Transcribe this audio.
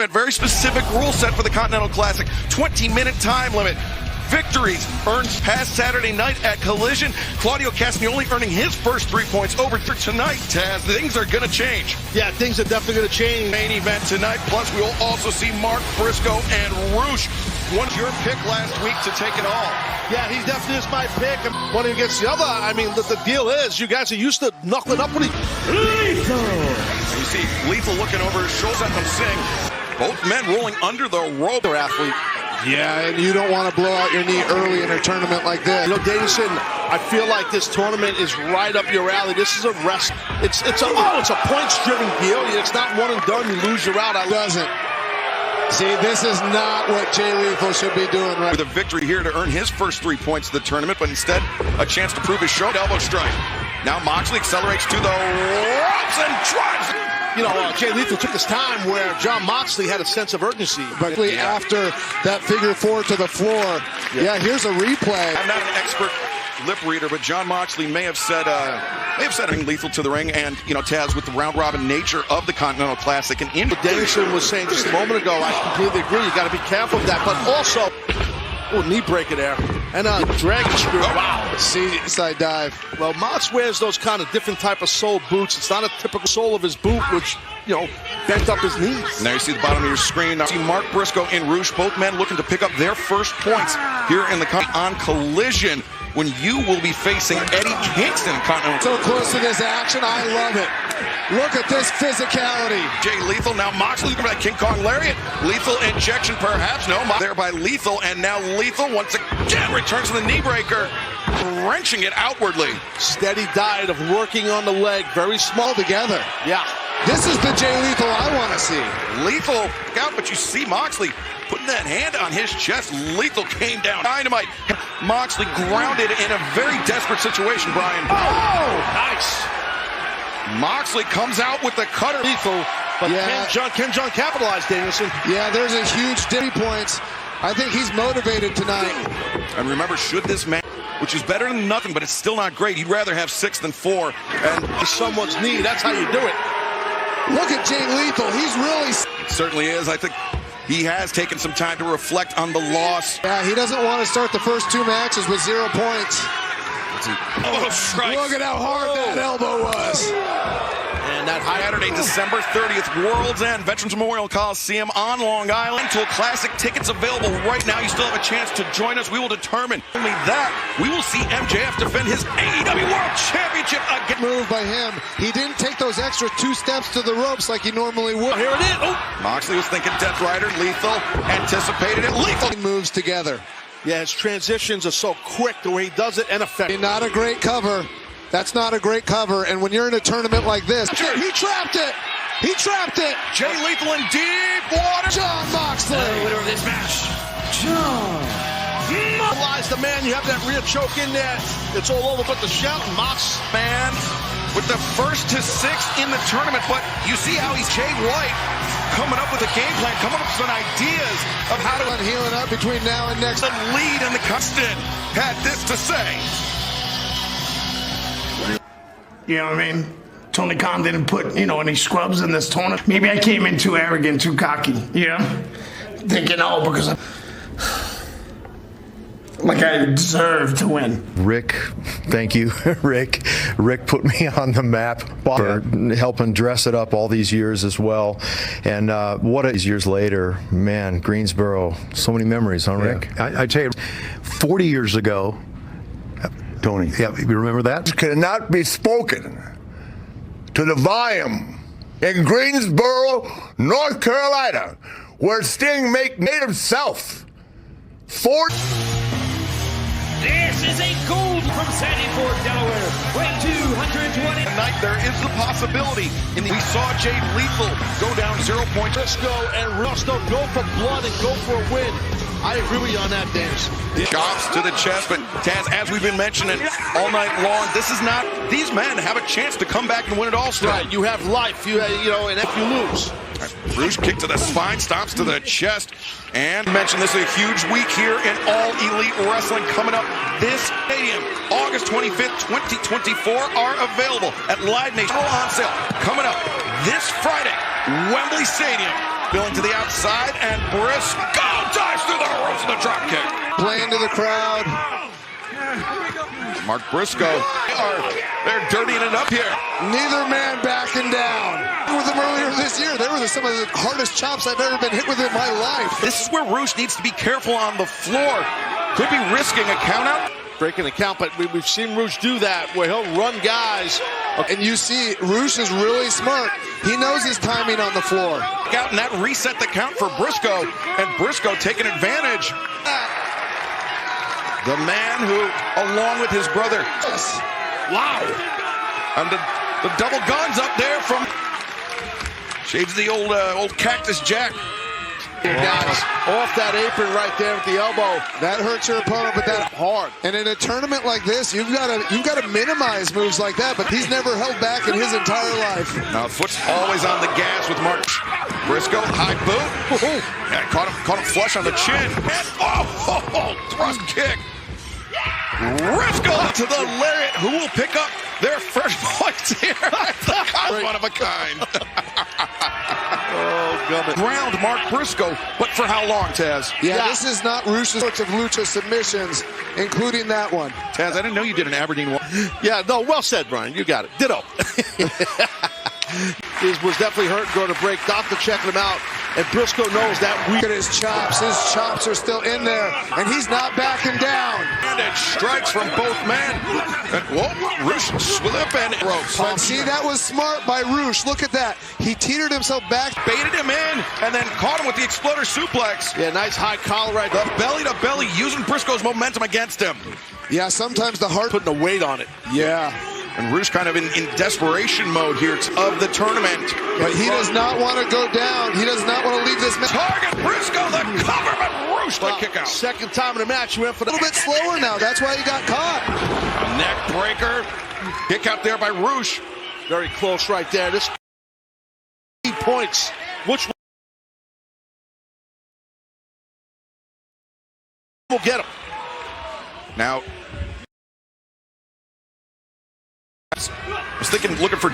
A very specific rule set for the Continental Classic. 20-minute time limit. Victories earned past Saturday night at Collision. Claudio Castagnoli earning his first 3 points over tonight. Taz, things are going to change. Yeah, things are definitely going to change. Main event tonight. Plus, we will also see Mark Briscoe and Roosh. What's your pick last week to take it all? Yeah, he definitely is my pick. And one against the other. I mean, the deal is, you guys are used to knuckling up with each other. Lethal. You see Lethal looking over his shoulder at them sing. Both men rolling under the rope. Their athlete. Yeah, and you don't want to blow out your knee early in a tournament like this. You know, Davison, I feel like this tournament is right up your alley. This is a rest. It's a points-driven deal. It's not one and done. You lose, you're out. Doesn't. See, this is not what Jay Lethal should be doing right. With a victory here to earn his first 3 points of the tournament, but instead a chance to prove his show. Elbow strike. Now Moxley accelerates to the ropes and drives. You know, Jay Lethal took his time where John Moxley had a sense of urgency. But after that figure four to the floor, here's a replay. I'm not an expert lip reader, but John Moxley may have said Lethal to the ring, and Taz, with the round robin nature of the Continental Classic, and Davison was saying just a moment ago, I completely agree. You got to be careful of that, but also, knee breaker there, and a dragon screw. Wow. See, side dive. Well, Mox wears those kind of different type of sole boots. It's not a typical sole of his boot, which, bent up his knees. Now you see the bottom of your screen. Now you see Mark Briscoe and Roosh, both men looking to pick up their first points here in the on Collision, when you will be facing Eddie Kingston. So close to this action, I love it. Look at this physicality. Jay Lethal, now Moxley looking for that King Kong Lariat. Lethal injection perhaps, no. There by Lethal, and now Lethal once again returns to the knee breaker, wrenching it outwardly. Steady diet of working on the leg, very small together. Yeah. This is the Jay Lethal I want to see. Lethal out, but you see Moxley putting that hand on his chest. Lethal came down. Dynamite. Moxley grounded in a very desperate situation, Brian. Oh, nice. Moxley comes out with the cutter. Lethal, but can John capitalize, Davison? Yeah, there's a huge dip points. I think he's motivated tonight. And remember, should this match, which is better than nothing, but it's still not great, you'd rather have 6 than 4. And someone's knee, that's how you do it. Look at Jay Lethal. He's really... It certainly is. I think he has taken some time to reflect on the loss. Yeah, he doesn't want to start the first 2 matches with 0 points. Look at how hard that elbow was. And that Saturday, December 30th, World's End, Veterans Memorial Coliseum on Long Island. Tool Classic tickets available right now. You still have a chance to join us. We will determine only that. We will see MJF defend his AEW World Championship again. Move by him. He didn't take those extra 2 steps to the ropes like he normally would. Here it is. Oh. Moxley was thinking Death Rider. Lethal anticipated it. Lethal moves together. Yeah, his transitions are so quick the way he does it and effective. Not a great cover. That's not a great cover. And when you're in a tournament like this, he trapped it. He trapped it. Jay Lethal in deep water. John Moxley. Winner of this match. John. Lies the man. You have that rear choke in there. It's all over but the shout. Mox. Man with the first to 6 in the tournament. But you see how he's Jay White coming up with a game plan, coming up with some ideas of how to healing up between now and next. The lead in the Custon had this to say. You know what I mean? Tony Khan didn't put, any scrubs in this tournament. Maybe I came in too arrogant, too cocky, thinking, because like I deserve to win. Rick, thank you, Rick. Rick put me on the map for helping dress it up all these years as well. And these years later, man, Greensboro, so many memories, huh, Rick? I tell you, 40 years ago, Tony, you remember that? Cannot be spoken to the volume in Greensboro, North Carolina, where Sting make native South. This is a gold from Sandy Ford, Delaware, weighing 220. Tonight there is the possibility. We saw Jay Lethal go down 0 points. Briscoe and Rusto go for blood and go for a win. I agree with you on that, Dennis. Chops to the chest, but Taz, as we've been mentioning all night long, this is not. These men have a chance to come back and win it all. Still, right? You have life. And if you lose, Roosh kick to the spine, stops to the chest, and mentioned this is a huge week here in All Elite Wrestling coming up. This stadium, August 25th, 2024, are available at Live Nation. On sale coming up this Friday, Wembley Stadium. Spilling to the outside, and Briscoe dives through the ropes with a drop kick. Playing to the crowd. Mark Briscoe, they're dirtying it up here. Neither man backing down. With them earlier this year, they were some of the hardest chops I've ever been hit with in my life. This is where Roosh needs to be careful on the floor. Could be risking a count out. Breaking the count, but we've seen Roosh do that, where he'll run guys. And you see, Roosh is really smart. He knows his timing on the floor. Out, and that reset the count for Briscoe, and Briscoe taking advantage. The man who, along with his brother, wow, and the double guns up there from shades the old Cactus Jack. Guys, off that apron right there with the elbow. That hurts your opponent, but that Hard. And in a tournament like this, you've got to minimize moves like that. But he's never held back in his entire life. Now foot's always on the gas with Mark Briscoe. High boot. Yeah, caught him flush on the chin. And thrust kick. Briscoe to the lariat. Who will pick up their first points here? One of a kind. Oh, gummit. Ground Mark Briscoe, but for how long, Taz? Yeah, this is not Roosh's sorts of lucha submissions, including that one. Taz, I didn't know you did an Aberdeen one. Yeah, no, well said, Brian. You got it. Ditto. He was definitely hurt going to break. Doctor checking him out, and Briscoe knows that. Look at his chops. His chops are still in there, and he's not backing down. And it strikes from both men. And Roosh slip and ropes. But see, that was smart by Roosh. Look at that. He teetered himself back. Baited him in, and then caught him with the exploder suplex. Yeah, nice high collar right there. The belly to belly, using Briscoe's momentum against him. Yeah, sometimes the heart. Putting the weight on it. Yeah. And Roosh kind of in desperation mode here of the tournament. But he does not want to go down. He does not want to leave this match. Target Briscoe, the cover, but Roosh the kick out. Second time in the match, he went for A little bit slower now. That's why he got caught. A neck breaker. Kick out there by Roosh. Very close right there. This points. Which will get him? Now, I was thinking, looking for